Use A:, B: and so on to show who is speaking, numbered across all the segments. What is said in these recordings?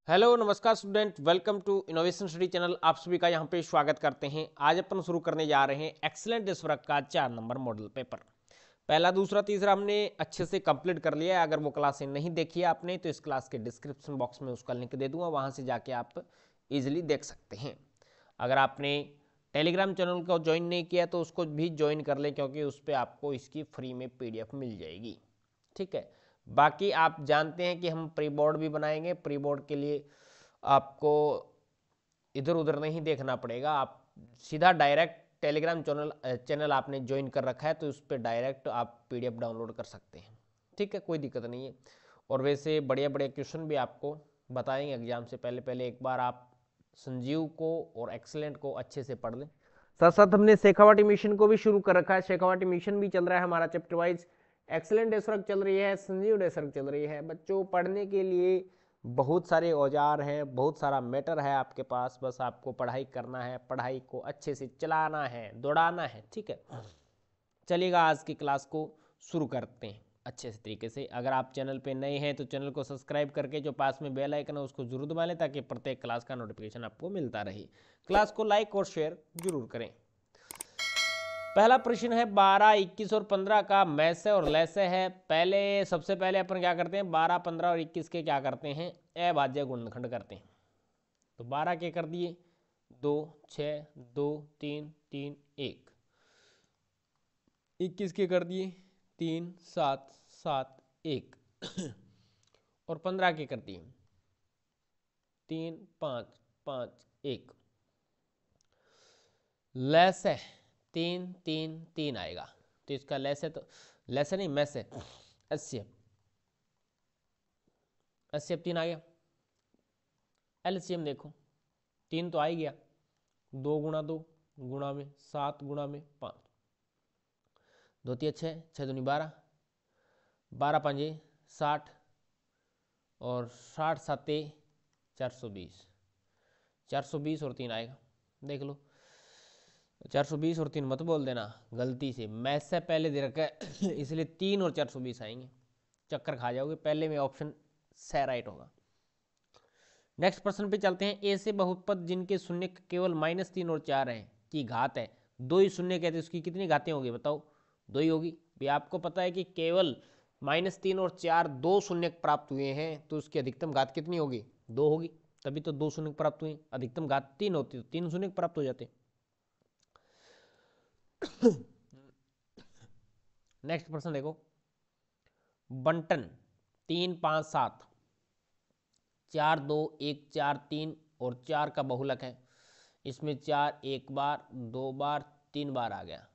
A: Hello नमस्कार student, welcome to innovation study channel. आप सभी का यहाँ पे स्वागत करते हैं। आज अपन शुरू करने जा रहे हैं एक्सीलेंट देश वर्ग का 4 नंबर मॉडल पेपर। पहला, दूसरा, तीसरा हमने अच्छे से कंप्लीट कर लिया है। अगर वो क्लासें नहीं देखी है आपने तो इस क्लास के डिस्क्रिप्शन बॉक्स में उसका लिंक दे दूंगा, वहाँ से जाके आप इजिली देख सकते हैं। अगर आपने टेलीग्राम चैनल को ज्वाइन नहीं किया तो उसको भी ज्वाइन कर लें, क्योंकि उस पर आपको इसकी फ्री में PDF मिल जाएगी। ठीक है। बाकी आप जानते हैं कि हम प्री बोर्ड भी बनाएंगे। प्री बोर्ड के लिए आपको इधर उधर नहीं देखना पड़ेगा। आप सीधा डायरेक्ट टेलीग्राम चैनल आपने ज्वाइन कर रखा है तो उस पर डायरेक्ट आप PDF डाउनलोड कर सकते हैं। ठीक है, कोई दिक्कत नहीं है। और वैसे बढ़िया बढ़िया क्वेश्चन भी आपको बताएंगे एग्जाम से पहले। पहले एक बार आप संजीव को और एक्सीलेंट को अच्छे से पढ़ लें। साथ साथ हमने शेखावाटी मिशन को भी शुरू कर रखा है। शेखावाटी मिशन भी चल रहा है हमारा चैप्टर वाइज। एक्सीलेंट डेसवर्क चल रही है, संजीव डेसवर्क चल रही है। बच्चों, पढ़ने के लिए बहुत सारे औजार हैं, बहुत सारा मैटर है आपके पास। बस आपको पढ़ाई करना है, पढ़ाई को अच्छे से चलाना है, दौड़ाना है। ठीक है, चलिएगा आज की क्लास को शुरू करते हैं अच्छे से तरीके से। अगर आप चैनल पे नए हैं तो चैनल को सब्सक्राइब करके जो पास में बेल आइकन है उसको जरूर दबा लें, ताकि प्रत्येक क्लास का नोटिफिकेशन आपको मिलता रहे। क्लास को लाइक और शेयर जरूर करें। पहला प्रश्न है 12, 21 और 15 का मैसे और लैसे है। सबसे पहले अपन क्या करते हैं, 12, 15 और 21 के क्या करते हैं, अभाज्य गुणनखंड करते हैं। तो 12 के कर दिए 2, 6, 2, 3, 3, 1। 21 के कर दिए 3, 7, 7, 1। और 15 के कर दिए 3, 5, 5, 1। लैसे 3, 3, 3 आएगा। तो इसका लैसे, तो लैसे नहीं मैसे, 80 80 अब 3 आ गया। LCM देखो, 3 तो आ ही गया। 2 गुणा 2 गुणा में 7 गुणा में 5, 2 3 6, 6 दूनी 12, 12 5 60 और 60 7 420। 420 और 3 आएगा, देख लो। 420 और 3 मत बोल देना गलती से, मैथ से पहले दे रखा है इसलिए 3 और 420 आएंगे, चक्कर खा जाओगे। पहले में ऑप्शन सही राइट होगा। नेक्स्ट प्रश्न पे चलते हैं। ए से बहुपद जिनके शून्य केवल -3 और 4 है की घात है, 2 ही शून्य कहते हैं, उसकी कितनी घातें होगी बताओ? 2 ही होगी। भी आपको पता है कि केवल -3 और 4 2 शून्य प्राप्त हुए हैं, तो उसकी अधिकतम घात कितनी होगी? 2 होगी। तभी तो 2 शून्य प्राप्त हुए। अधिकतम घात 3 होती तो 3 शून्य प्राप्त हो जाते। नेक्स्ट प्रश्न देखो। बंटन 3 5 7, 4 2 1 4 3 और 4 का बहुलक है। इसमें 4 एक बार, 2 बार, 3 बार आ गया।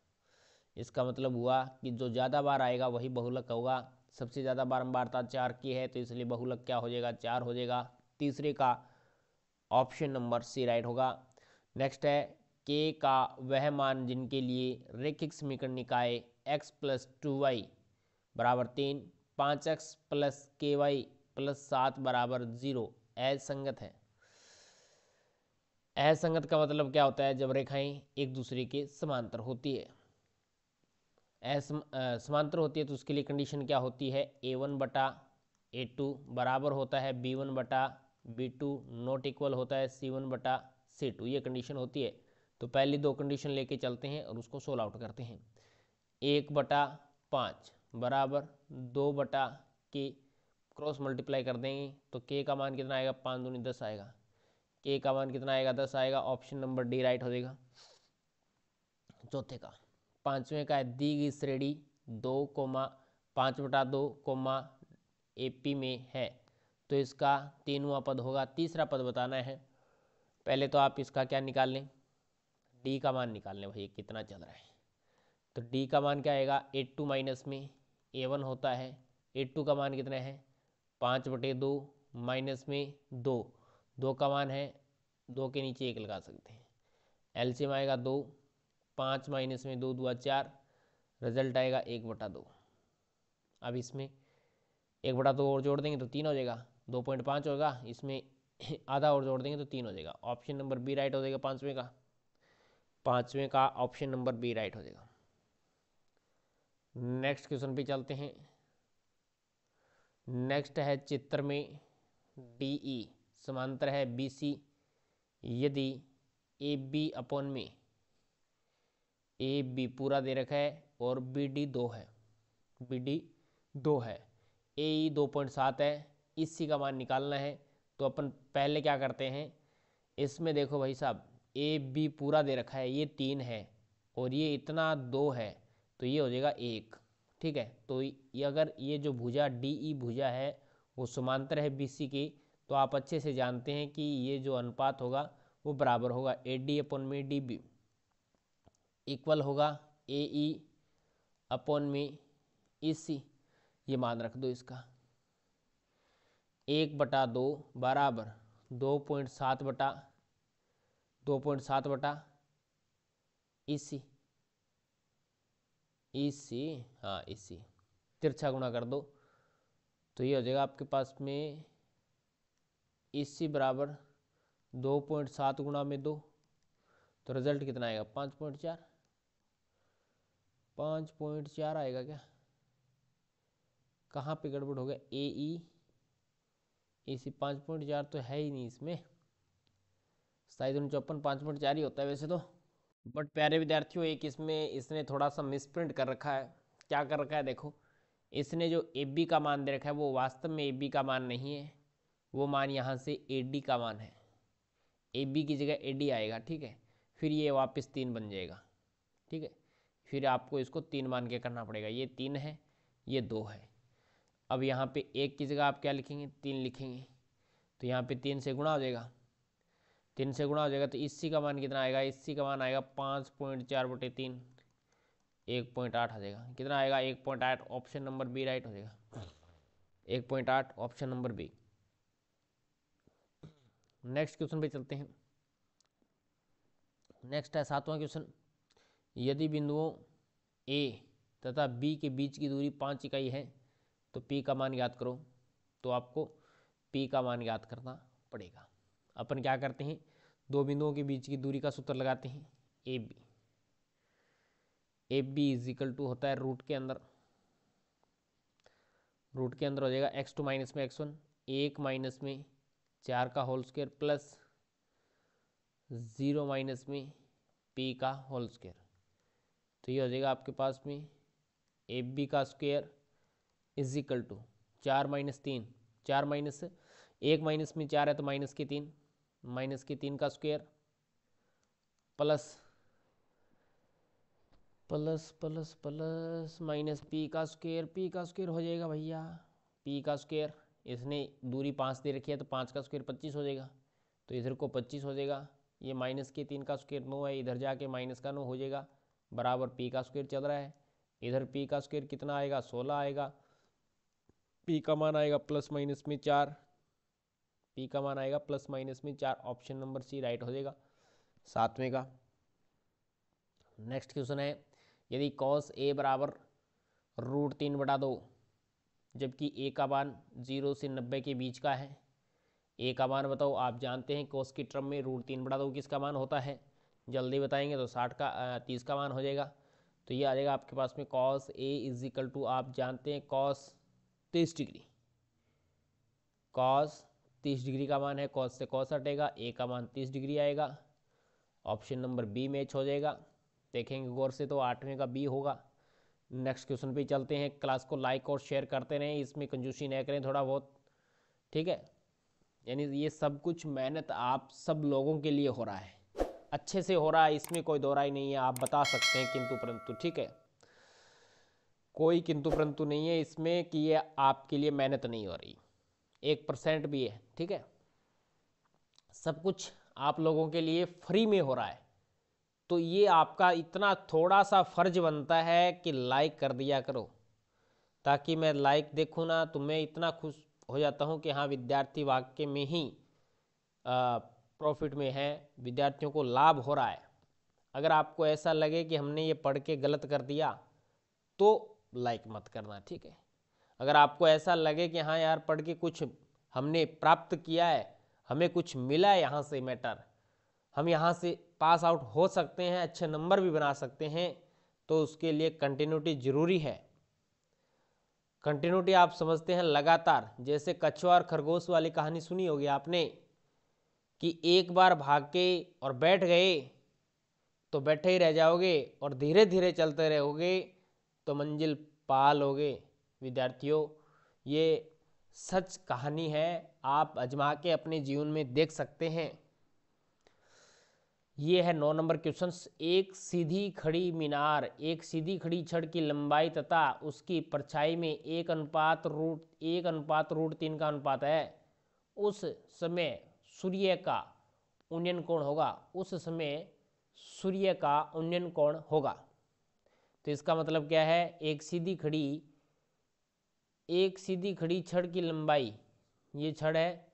A: इसका मतलब हुआ कि जो ज़्यादा बार आएगा वही बहुलक होगा। सबसे ज़्यादा बारंबारता 4 की है, तो इसलिए बहुलक क्या हो जाएगा? 4 हो जाएगा। तीसरे का ऑप्शन नंबर सी राइट होगा। नेक्स्ट है के का वह मान जिनके लिए रैखिक समीकरण निकाय x + 2y = 3, 5x + ky + 7 = 0 असंगत है। असंगत का मतलब क्या होता है? जब रेखाएं एक दूसरे के समांतर होती है। समांतर होती है तो उसके लिए कंडीशन क्या होती है? A1/A2 बराबर होता है B1/B2, नॉट इक्वल होता है C1/C2। ये कंडीशन होती है। तो पहली 2 कंडीशन लेके चलते हैं और उसको सोल्व आउट करते हैं। 1/5 बराबर 2/k, क्रॉस मल्टीप्लाई कर देंगे तो k का मान कितना आएगा? 5 दूनी 10 आएगा। k का मान कितना आएगा? 10 आएगा। ऑप्शन नंबर डी राइट हो जाएगा। चौथे का, पांचवें का है दी गई श्रेणी 2,5/2, AP में है, तो इसका 3वां पद होगा। तीसरा पद बताना है। पहले तो आप इसका क्या निकाल लें? डी का मान निकाल लें भाई, कितना चल रहा है। तो डी का मान क्या आएगा? 82 माइनस में A1 होता है। 82 का मान कितना है? 5/2 माइनस में 2, 2 का मान है, 2 के नीचे 1 लगा सकते हैं। एलसीएम आएगा 2, 5 माइनस में 2 2 4, रिजल्ट आएगा 1/2। अब इसमें 1/2 और जोड़ देंगे तो 3 हो जाएगा, 2.5 होगा। इसमें आधा और जोड़ देंगे तो 3 हो जाएगा। ऑप्शन नंबर बी राइट हो जाएगा। पांचवें का ऑप्शन नंबर बी राइट हो जाएगा। नेक्स्ट क्वेश्चन पे चलते हैं। नेक्स्ट है चित्र में DE समांतर है बी सी यदि ए बी अपॉन में ए बी पूरा दे रखा है और बी डी 2 है, बी डी 2 है, ए ई 2.7 है, इसी का मान निकालना है। तो अपन पहले क्या करते हैं, इसमें देखो भाई साहब ए बी पूरा दे रखा है, ये 3 है और ये इतना 2 है, तो ये हो जाएगा 1। ठीक है, तो ये अगर ये जो भुजा डी ई भुजा है वो समांतर है बी सी की, तो आप अच्छे से जानते हैं कि ये जो अनुपात होगा वो बराबर होगा ए डी अपॉन में डी बी इक्वल होगा ए ई अपॉन में ई सी। ये मान रख दो इसका 1/2 बराबर 2.7 बटा इसी हाँ इसी तिरछा गुणा कर दो, तो ये हो जाएगा आपके पास में इसी बराबर 2.7 गुणा में 2, तो रिजल्ट कितना आएगा 5.4 आएगा क्या? कहाँ पे गड़बड़ हो गया? ए ई इसी 5.4 तो है ही नहीं इसमें, 5754 5.4 ही होता है वैसे तो। बट प्यारे विद्यार्थियों एक इसमें इसने थोड़ा सा मिसप्रिंट कर रखा है। क्या कर रखा है देखो, इसने जो ए बी का मान दे रखा है वो वास्तव में ए बी का मान नहीं है, वो मान यहाँ से ए डी का मान है। ए बी की जगह ए डी आएगा, ठीक है, फिर ये वापस 3 बन जाएगा। ठीक है, फिर आपको इसको 3 मान के करना पड़ेगा, ये 3 है ये 2 है। अब यहाँ पे 1 की जगह आप क्या लिखेंगे 3 लिखेंगे, तो यहाँ पे 3 से गुणा हो जाएगा, 3 से गुणा हो जाएगा, तो इसी का मान कितना आएगा? इसी का मान आएगा 5.4/3 1.8 आ जाएगा। कितना आएगा? 1.8। ऑप्शन नंबर बी राइट हो जाएगा, 1.8 option number B. Next question पे चलते हैं। नेक्स्ट है 7वां क्वेश्चन। यदि बिंदुओं ए तथा बी के बीच की दूरी 5 इकाई है तो पी का मान ज्ञात करो। तो आपको पी का मान ज्ञात करना पड़ेगा। अपन क्या करते हैं, दो बिंदुओं के बीच की दूरी का सूत्र लगाते हैं A B. A B is equal to होता है रूट के अंदर हो जाएगा x2 माइनस में x1 1 माइनस में 4 का होल स्क्वायर प्लस 0 माइनस में p का होल स्क्वायर। तो ये हो जाएगा आपके पास में ए बी का square is equal to 4 minus 3 4 minus 1 minus में 4 है तो माइनस के 3 का स्क्वायर प्लस माइनस पी का स्क्वायर हो जाएगा भैया, पी का स्क्वायर। इसने दूरी 5 दे रखी है तो 5 का स्क्वायर 25 हो जाएगा, तो इधर को 25 हो जाएगा। ये माइनस के 3 का स्क्वायर 9 है, इधर जाके माइनस का 9 हो जाएगा, बराबर पी का स्क्वायर चल रहा है। इधर पी का स्क्वायर कितना आएगा 16 आएगा, पी का मान आएगा प्लस माइनस में 4, पी का मान आएगा प्लस माइनस में 4। ऑप्शन नंबर सी राइट हो जाएगा 7वें का। नेक्स्ट क्वेश्चन है, यदि cos a बराबर √3/2 जबकि a का मान 0 से 90 के बीच का है। a का मान बताओ, आप जानते हैं cos की टर्म में √3/2 किसका मान होता है, जल्दी बताएंगे तो 30 का मान हो जाएगा। तो ये आ जाएगा आपके पास में cos a is equal to, आप जानते हैं cos 30 डिग्री, cos 30 डिग्री का मान है, cos से cos हटेगा, a का मान 30 डिग्री आएगा। ऑप्शन नंबर बी मैच हो जाएगा। देखेंगे गौर से तो 8वें का बी होगा। नेक्स्ट क्वेश्चन पे चलते हैं। क्लास को लाइक और शेयर करते रहें, इसमें कंजूसी न करें थोड़ा बहुत, ठीक है। यानी ये सब कुछ मेहनत आप सब लोगों के लिए हो रहा है, अच्छे से हो रहा है, इसमें कोई दो राय नहीं है। आप बता सकते हैं किंतु परंतु, ठीक है, कोई किंतु परंतु नहीं है इसमें कि ये आपके लिए मेहनत नहीं हो रही, 1% भी है, ठीक है। सब कुछ आप लोगों के लिए फ्री में हो रहा है, तो ये आपका इतना थोड़ा सा फर्ज बनता है कि लाइक कर दिया करो, ताकि मैं लाइक देखूँ ना तो मैं इतना खुश हो जाता हूँ कि हाँ विद्यार्थी वाकई में ही प्रॉफिट में है, विद्यार्थियों को लाभ हो रहा है। अगर आपको ऐसा लगे कि हमने ये पढ़ के गलत कर दिया तो लाइक मत करना, ठीक है। अगर आपको ऐसा लगे कि हाँ यार पढ़ के कुछ हमने प्राप्त किया है, हमें कुछ मिला है यहाँ से मैटर, हम यहाँ से पास आउट हो सकते हैं, अच्छे नंबर भी बना सकते हैं, तो उसके लिए कंटिन्यूटी जरूरी है। कंटिन्यूटी आप समझते हैं लगातार, जैसे कछुआ और खरगोश वाली कहानी सुनी होगी आपने, कि एक बार भाग के और बैठ गए तो बैठे ही रह जाओगे और धीरे धीरे चलते रहोगे तो मंजिल पा लोगे। विद्यार्थियों, ये सच कहानी है, आप आजमा के अपने जीवन में देख सकते हैं। ये है 9 नंबर क्वेश्चंस। एक सीधी खड़ी मीनार, एक सीधी खड़ी छड़ की लंबाई तथा उसकी परछाई में 1:√3 का अनुपात है। उस समय सूर्य का उन्नयन कोण होगा। उस समय सूर्य का उन्नयन कोण होगा। तो इसका मतलब क्या है? एक सीधी खड़ी छड़ की लंबाई, ये छड़ है,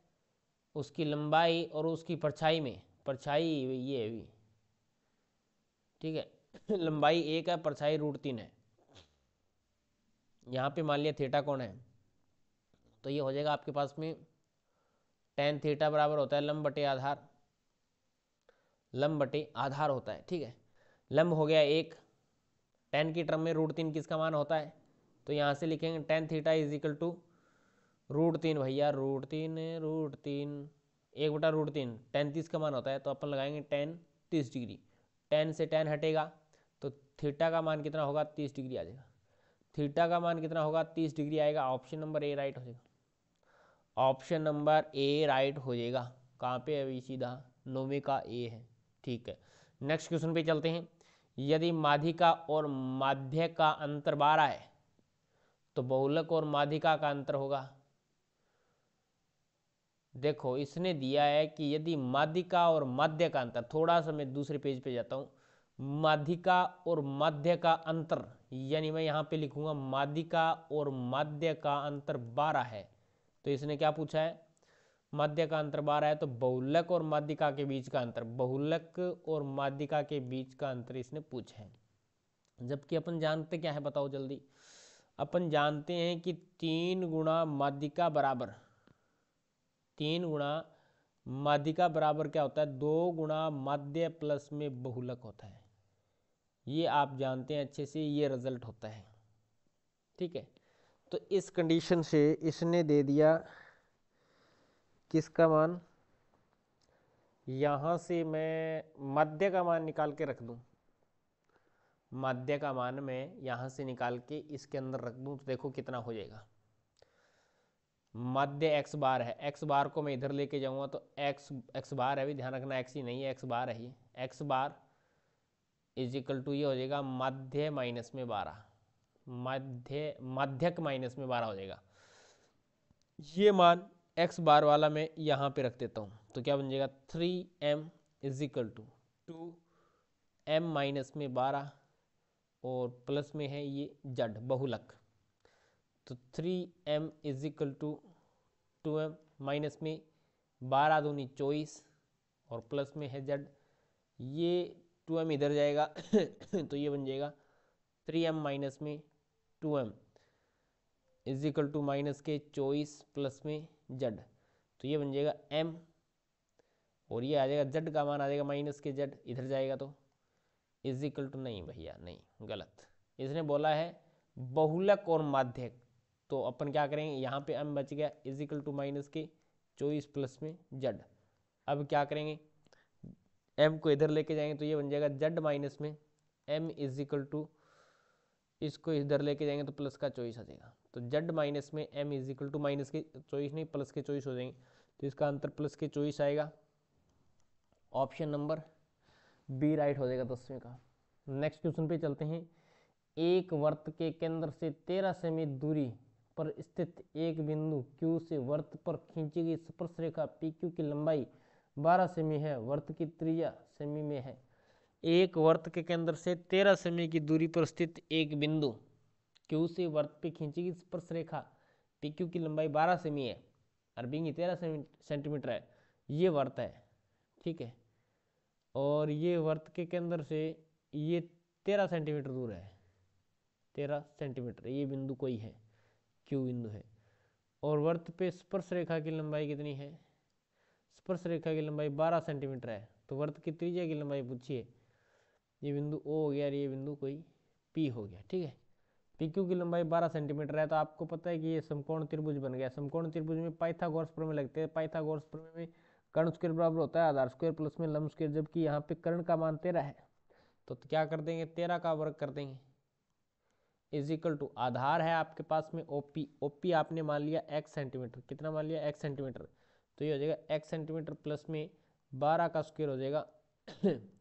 A: उसकी लंबाई और उसकी परछाई में, परछाई ये है भी, ठीक है। लंबाई 1 है, परछाई √3 है। यहाँ पे मान लिया थीटा कोण है, तो ये हो जाएगा आपके पास में tan थीटा बराबर होता है लंब बटे आधार, लंब बटे आधार होता है, ठीक है। लंब हो गया 1, tan की टर्म में √3 किसका मान होता है? तो यहाँ से लिखेंगे tan theta is equal to √3 भैया, √3 1/√3, tan 30 का मान होता है, तो अपन लगाएंगे tan 30 डिग्री। tan से tan हटेगा तो थीटा का मान कितना होगा? 30 डिग्री आ जाएगा। थीटा का मान कितना होगा? 30 डिग्री आएगा। ऑप्शन नंबर ए राइट हो जाएगा। ऑप्शन नंबर ए राइट हो जाएगा। कहाँ पे अभी? सीधा 9वें का ए है, ठीक है। नेक्स्ट क्वेश्चन पे चलते हैं। यदि माध्यिका और माध्य का अंतर 12 है तो बहुलक और माध्यिका का अंतर होगा। देखो, इसने दिया है कि यदि माध्यिका और माध्य का अंतर, थोड़ा सा मैं दूसरे पेज पे जाता हूँ, माध्यिका और माध्य का अंतर, यानी मैं यहाँ पे लिखूंगा माध्यिका और माध्य का अंतर 12 है। तो इसने क्या पूछा है? माध्य का अंतर 12 है, तो बहुलक और माध्यिका के बीच का अंतर, बहुलक और माध्यिका के बीच का अंतर इसने पूछा है। जबकि अपन जानते क्या है, बताओ जल्दी। अपन जानते हैं कि 3 गुणा माध्यिका बराबर, 3 गुणा माध्यिका बराबर क्या होता है? 2 गुणा माध्य प्लस में बहुलक होता है। ये आप जानते हैं अच्छे से, ये रिजल्ट होता है, ठीक है। तो इस कंडीशन से इसने दे दिया किसका मान? यहाँ से मैं मध्य का मान निकाल के रख दूं, मध्य का मान मैं यहाँ से निकाल के इसके अंदर रख दूं, तो देखो कितना हो जाएगा। मध्य x बार है, x बार को मैं इधर लेके जाऊंगा तो x बार है भी, ध्यान रखना x ही नहीं है, x बार है ये। x bar is equal to ये हो जाएगा मध्य माइनस में 12, मध्यक माइनस में 12 हो जाएगा। ये मान x बार वाला मैं यहाँ पे रख देता हूँ, तो क्या बन जाएगा? 3m is equal to 2m minus में 12 और प्लस में है ये जड बहुलक, तो 3m is equal to 2m minus में 12 दूनी 24 और प्लस में है जड, ये 2m इधर जाएगा तो ये बन जाएगा 3m माइनस में 2m is equal to minus के 24 प्लस में जड, तो ये बन जाएगा m और ये आ जाएगा जड का मान आ जाएगा माइनस के जड, इधर जाएगा तो इज इक्वल टू, नहीं भैया नहीं, गलत। इसने बोला है बहुलक और माध्यक, तो अपन क्या करेंगे? यहाँ पे m बच गया इज इक्वल टू माइनस के 24 प्लस में जड। अब क्या करेंगे? m को इधर लेके जाएंगे तो ये बन जाएगा जड माइनस में m इज इक्वल टू, इसको इधर लेके जाएंगे तो प्लस का 24 आ जाएगा, तो जड माइनस में m is equal to minus के 24 नहीं प्लस के 24 हो जाएंगे, तो इसका अंतर प्लस के 24 आएगा। ऑप्शन नंबर बी राइट हो जाएगा 10वें का। नेक्स्ट क्वेश्चन पे चलते हैं। एक वृत्त के केंद्र से 13 सेमी दूरी पर स्थित एक बिंदु Q से वृत्त पर खींची गई स्पर्श रेखा PQ की लंबाई 12 सेमी है, वृत्त की त्रिज्या सेमी में है। एक वृत्त के केंद्र से 13 सेमी की दूरी पर स्थित एक बिंदु Q से वृत्त पे खींची गई स्पर्श रेखा PQ की लंबाई 12 सेमी है, अरबिंग 13 सेंटीमीटर है। ये वृत्त है, ठीक है, और ये वृत्त के केंद्र से ये 13 सेंटीमीटर दूर है, 13 सेंटीमीटर, ये बिंदु कोई है, क्यू बिंदु है, और वृत्त पे स्पर्श रेखा की लंबाई कितनी है? स्पर्श रेखा की लंबाई 12 सेंटीमीटर है, तो वृत्त की त्रिज्या की लंबाई पूछिए। ये बिंदु ओ हो गया और ये बिंदु कोई पी हो गया, ठीक है। PQ की लंबाई 12 सेंटीमीटर है, तो आपको पता है कि ये समकोण त्रिभुज बन गया। समकोण त्रिभुज में पाइथागोरस प्रमेय लगते हैं। पाइथागोरस प्रमेय में कर्ण स्क्वायर बराबर होता है आधार स्क्वायर प्लस में लंब स्क्वायर, जबकि यहाँ पे कर्ण का मान 13 है, तो क्या कर देंगे 13 का वर्ग कर देंगे, इज इक्वल टू आधार है आपके पास में ओपी, ओपी आपने मान लिया x सेंटीमीटर, कितना मान लिया x सेंटीमीटर, तो ये हो जाएगा x सेंटीमीटर प्लस में 12 का स्क्वायर हो जाएगा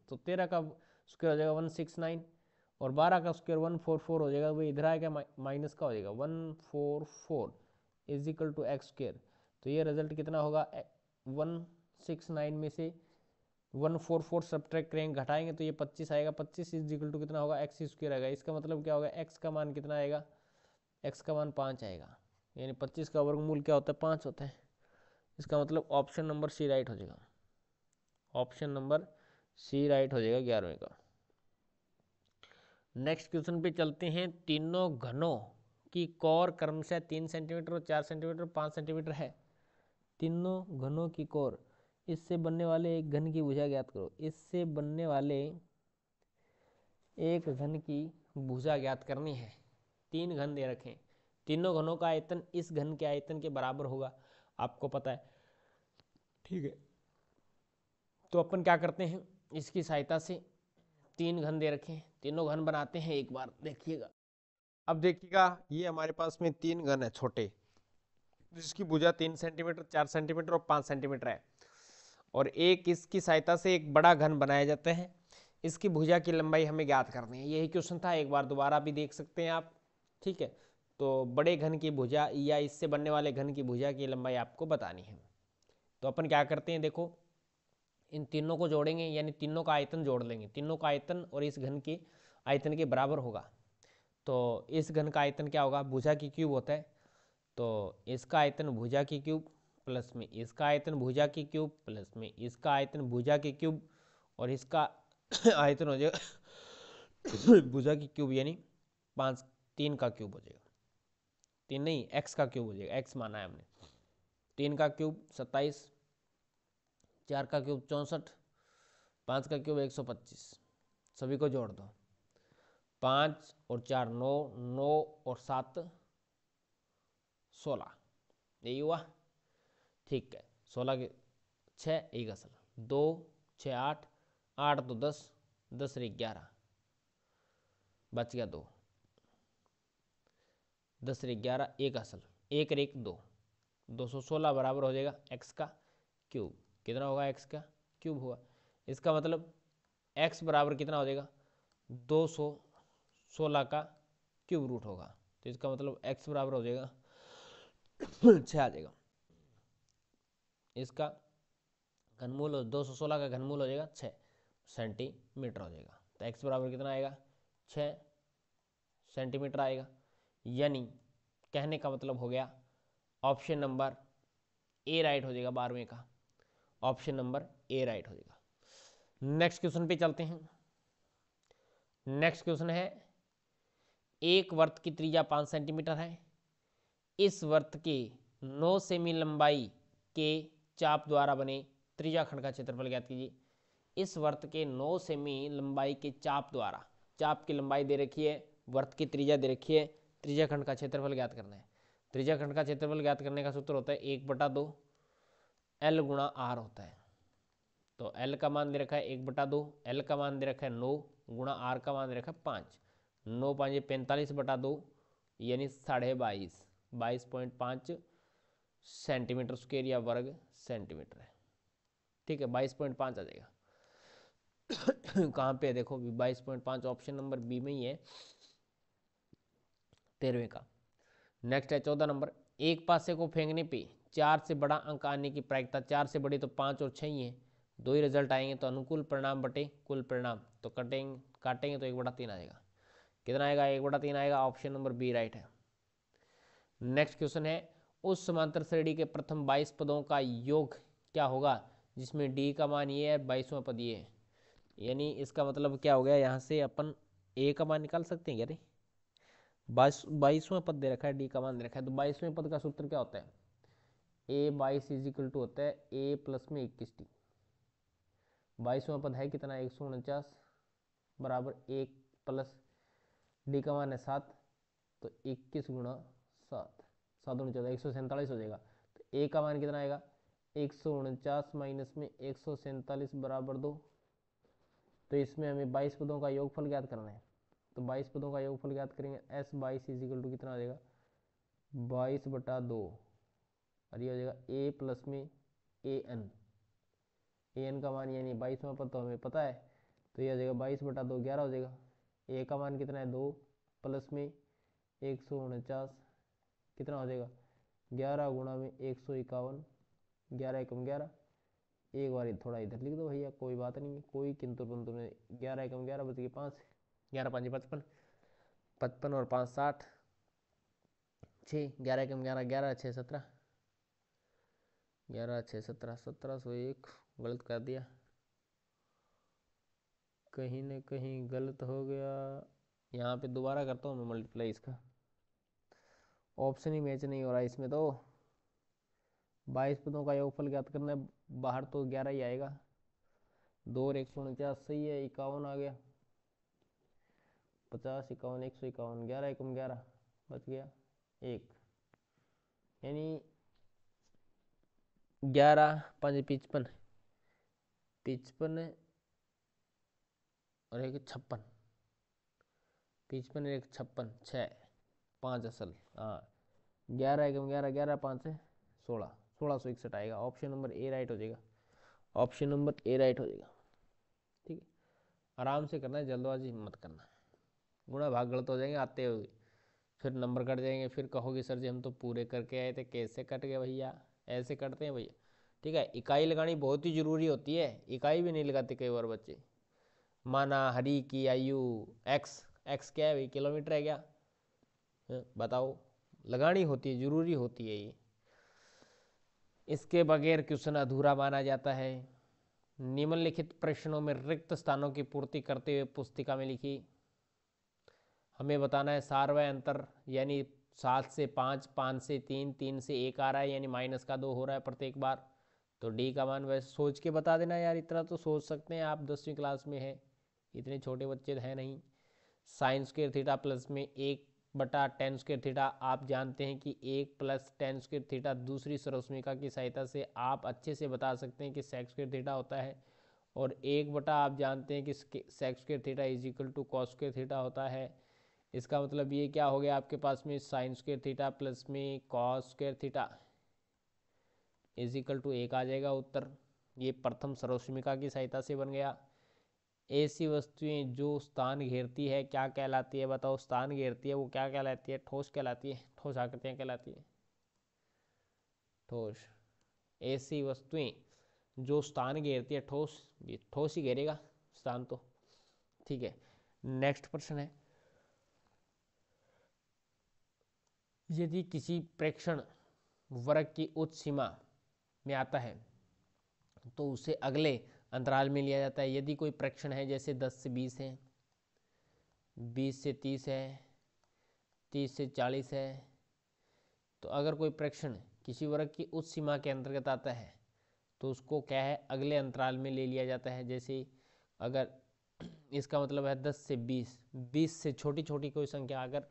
A: तो 13 का स्क्वायर हो जाएगा 169 और 12 का स्क्वायर 144 हो जाएगा, वो इधर आएगा माइनस का हो जाएगा 144 is equal to X square. तो ये रिजल्ट कितना होगा 169 में से 144 सब्ट्रैक्ट करेंगे, घटाएंगे तो ये 25 आएगा, 25 इज इक्वल टू कितना होगा एक्स स्क्वायर आएगा। इसका मतलब क्या होगा एक्स का मान कितना आएगा, एक्स का मान 5 आएगा, यानी 25 का वर्गमूल क्या होता है 5 होता है। इसका मतलब ऑप्शन नंबर सी राइट हो जाएगा, ऑप्शन नंबर सी राइट हो जाएगा 11वें का। नेक्स्ट क्वेश्चन पे चलते हैं। तीनों घनों की कोर क्रमशः 3 सेंटीमीटर और 4 सेंटीमीटर 5 सेंटीमीटर है। तीनों घनों की कोर, इससे बनने वाले एक घन की भुजा ज्ञात करो। इससे बनने वाले एक घन की भुजा ज्ञात करनी है। 3 घन दे रखे, तीनों घनों का आयतन इस घन के आयतन के बराबर होगा, आपको पता है, ठीक है। तो अपन क्या करते हैं, इसकी सहायता से 3 घन दे रखे हैं, तीनों घन बनाते हैं एक बार, देखिएगा। अब देखिएगा ये हमारे पास में 3 घन है छोटे, जिसकी भुजा 3 सेंटीमीटर 4 सेंटीमीटर और 5 सेंटीमीटर है, और एक इसकी सहायता से एक बड़ा घन बनाया जाता है। इसकी भुजा की लंबाई हमें ज्ञात करनी है। यही क्वेश्चन था, एक बार दोबारा भी देख सकते हैं आप, ठीक है। तो बड़े घन की भुजा या इससे बनने वाले घन की भुजा की लंबाई आपको बतानी है। तो अपन क्या करते हैं, देखो इन तीनों को जोड़ेंगे, यानी तीनों का आयतन जोड़ लेंगे, तीनों का आयतन और इस घन के आयतन के बराबर होगा। तो इस घन का आयतन क्या होगा, भुजा की क्यूब होता है, तो इसका आयतन भुजा की क्यूब प्लस में इसका आयतन भुजा की क्यूब प्लस में इसका आयतन भुजा की क्यूब, और इसका आयतन हो जाएगा भुजा की क्यूब, यानी 3 का क्यूब हो जाएगा, 3 नहीं x का क्यूब हो जाएगा, x माना है हमने। 3 का क्यूब 27, 4 का क्यूब 64, 5 का क्यूब 125, सभी को जोड़ दो, 5 और 4 9, 9 और 7 16, यही हुआ, ठीक है। 16 के 6 एक असल, 2 6 8, 8 तो 10, 10 रे 11, बच गया 2, 10 रे 11 एक असल, 1 रे 2, 216 बराबर हो जाएगा x का क्यूब। कितना होगा x का क्यूब हुआ, इसका मतलब x बराबर कितना हो जाएगा 216 का क्यूब रूट होगा, तो इसका मतलब x बराबर हो जाएगा 6 आ जाएगा। इसका घनमूल 216 का घनमूल हो जाएगा 6 सेंटीमीटर हो जाएगा, तो x बराबर कितना आएगा 6 सेंटीमीटर आएगा। यानी कहने का मतलब हो गया ऑप्शन नंबर ए राइट हो जाएगा 12वें का, ऑप्शन नंबर ए राइट हो जाएगा। नेक्स्ट क्वेश्चन पे चलते हैं। नेक्स्ट क्वेश्चन है, एक वर्त की त्रिज्या 5 सेंटीमीटर है। इस वर्त के 9 सेमी लंबाई के चाप द्वारा बने त्रिज्या खंड का क्षेत्रफल ज्ञात कीजिए। इस वर्त के 9 सेमी लंबाई के चाप द्वारा, चाप की लंबाई दे रखी है, वर्त की त्रिज्या दे रखी है, त्रिज्या खंड का क्षेत्रफल ज्ञात करना है। त्रिज्या खंड का क्षेत्रफल ज्ञात करने का सूत्र होता है 1/2 L गुणा R होता है। तो L का मान दे रखा है 1/2, L का मान दे रखा है 9 गुणा R का मान दे रखा है 5, 9 5 45/2 यानी 22.5, 22.5 सेंटीमीटर स्क्वायर या वर्ग सेंटीमीटर है, ठीक है। 22.5 आ जाएगा कहाँ पे है देखो, 22.5 ऑप्शन नंबर बी में ही है 13वें का। नेक्स्ट है 14 नंबर, एक पासे को फेंकने पे 4 से बड़ा अंक आने की प्रायिकता, 4 से बड़ी तो 5 और 6 ही है, 2 ही रिजल्ट आएंगे, तो अनुकूल परिणाम बटे कुल परिणाम, तो काटेंगे तो 1/3 आएगा। कितना आएगा 1/3 आएगा, ऑप्शन नंबर बी राइट है। नेक्स्ट क्वेश्चन है, उस समांतर श्रेणी के प्रथम 22 पदों का योग क्या होगा जिसमें डी का मान ये है, 22वां पद ये है। यानी इसका मतलब क्या हो गया, यहाँ से अपन ए का मान निकाल सकते हैं क्या रे, 22वां पद दे रखा है, डी का मान दे रखा है, तो 22वें पद का सूत्र क्या होता है, ए 22 इज इक्वल टू होता है ए प्लस में 21 डी। 22वां पद है कितना 149 बराबर 1 प्लस डी का मान है 7, तो 21 गुणा 7, 7 दूनी 14, 147 हो जाएगा। तो ए का मान कितना आएगा 149 माइनस में 147 बराबर 2। तो इसमें हमें 22 पदों का योगफल ज्ञात करना है। तो 22 पदों का योगफल ज्ञात करेंगे। S22 इजिकल टू कितना आ जाएगा 22/2 और ये हो जाएगा a प्लस में an का मान यानी 22वां पद तो हमें पता है, तो ये हो जाएगा 22/2 11 हो जाएगा। a का मान कितना है 2 प्लस में 149 कितना हो जाएगा 11 गुणा में 151, 11 एकम 11। एक बार थोड़ा इधर लिख दो भैया, कोई बात नहीं है, कोई किंतु परंतु में 11 एकम 11 बच गए 5, 11 5 55, 55 और 5 60, 6, 11 एकम 11, 11 6 17, 11 6 17, 1701 गलत कर दिया, कहीं न कहीं गलत हो गया। यहाँ पे दोबारा करता हूँ मैं मल्टीप्लाई, इसका ऑप्शन ही मैच नहीं हो रहा इसमें। तो 22 पदों का योगफल ज्ञात करना है, बाहर तो 11 ही आएगा। 2 और 149 सही है, 51 आ गया, 50 51 151, 11 एकम 11 बच गया 1, यानी 11 5 55, 55 और 1 56, 55 1 56 6 5 असल, हाँ 11 एकम 11, 11 5 है 16, 1661 आएगा। ऑप्शन नंबर ए राइट हो जाएगा, ऑप्शन नंबर ए राइट हो जाएगा। ठीक है, आराम से करना है, जल्दबाजी मत करना। गुणा भाग गलत हो जाएंगे आते हुए, फिर नंबर कट जाएंगे, फिर कहोगे सर जी हम तो पूरे करके आए थे, कैसे कट गए भैया? ऐसे कटते हैं भैया। ठीक है, इकाई लगानी बहुत ही जरूरी होती है, इकाई भी नहीं लगाते कई बार बच्चे। माना हरी की आयु एक्स, एक्स क्या है भाई, किलोमीटर है क्या? बताओ, लगानी होती है, जरूरी होती है ये, इसके बगैर क्वेश्चन अधूरा माना जाता है। निम्नलिखित प्रश्नों में रिक्त स्थानों की पूर्ति करते हुए पुस्तिका में लिखी। हमें बताना है सार व अंतर, यानी 7 से 5, 5 से 3, 3 से 1 आ रहा है, यानी माइनस का 2 हो रहा है प्रत्येक बार। तो डी का मान वैसे सोच के बता देना यार, इतना तो सोच सकते हैं आप, 10वीं क्लास में है, इतने छोटे बच्चे हैं नहीं। साइन स्क्वायर थीटा प्लस में 1/tan स्क्वायर थीटा, आप जानते हैं कि 1 + tan स्क्वायर थीटा दूसरी सर्वसमीका की सहायता से आप अच्छे से बता सकते हैं कि सेक स्क्वायर थीटा होता है। और 1 आप जानते हैं कि sec square theta is equal to cos square theta होता है। इसका मतलब ये क्या हो गया आपके पास में, साइन स्क्वायर थीटा प्लस में cos square theta is equal to 1 आ जाएगा उत्तर। ये प्रथम सर्वसमीका की सहायता से बन गया। ऐसी वस्तुएं जो स्थान घेरती है क्या कहलाती है? बताओ, स्थान घेरती है वो क्या कहलाती है? ठोस कहलाती है, ठोस आकृतियां कहलाती है, ठोस। ऐसी वस्तुएं जो स्थान घेरती है, ठोस, ये ठोस ही घेरेगा स्थान तो। ठीक है, नेक्स्ट प्रश्न है, यदि किसी प्रेक्षण वर्ग की उच्च सीमा में आता है तो उसे अगले अंतराल में लिया जाता है। यदि कोई प्रेक्षण है, जैसे 10 से 20 है, 20 से 30 है, 30 से 40 है, तो अगर कोई प्रेक्षण किसी वर्ग की उच्च सीमा के अंतर्गत आता है तो उसको क्या है, अगले अंतराल में ले लिया जाता है। जैसे अगर इसका मतलब है 10 से 20, 20 से छोटी छोटी कोई संख्या अगर